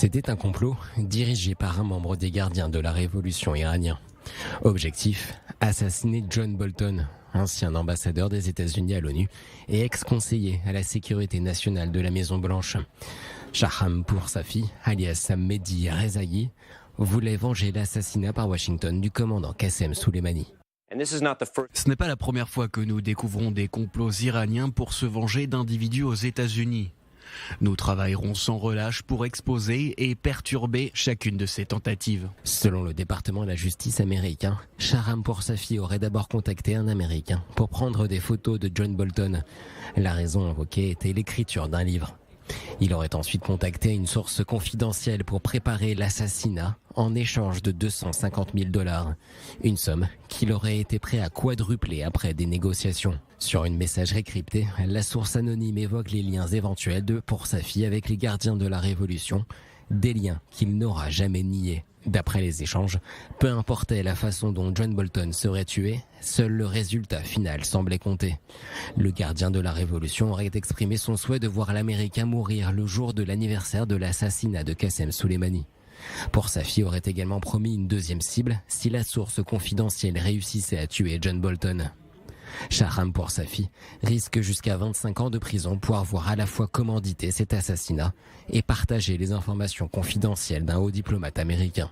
C'était un complot dirigé par un membre des gardiens de la révolution iranien. Objectif, assassiner John Bolton, ancien ambassadeur des États-Unis à l'ONU et ex-conseiller à la sécurité nationale de la Maison-Blanche. Shahram Poursafi, alias Mehdi Rezaei, voulait venger l'assassinat par Washington du commandant Qassem Soleimani. Ce n'est pas la première fois que nous découvrons des complots iraniens pour se venger d'individus aux États-Unis. Nous travaillerons sans relâche pour exposer et perturber chacune de ces tentatives. Selon le département de la justice américain, Shahram Poursafi aurait d'abord contacté un Américain pour prendre des photos de John Bolton. La raison invoquée était l'écriture d'un livre. Il aurait ensuite contacté une source confidentielle pour préparer l'assassinat en échange de 250 000 $, une somme qu'il aurait été prêt à quadrupler après des négociations. Sur une messagerie cryptée, la source anonyme évoque les liens éventuels de Poursafi avec les gardiens de la Révolution, des liens qu'il n'aura jamais niés. D'après les échanges, peu importait la façon dont John Bolton serait tué, seul le résultat final semblait compter. Le gardien de la Révolution aurait exprimé son souhait de voir l'Américain mourir le jour de l'anniversaire de l'assassinat de Qassem Soleimani. Poursafi aurait également promis une deuxième cible si la source confidentielle réussissait à tuer John Bolton. Shahram Poursafi risque jusqu'à 25 ans de prison pour avoir à la fois commandité cet assassinat et partagé les informations confidentielles d'un haut diplomate américain.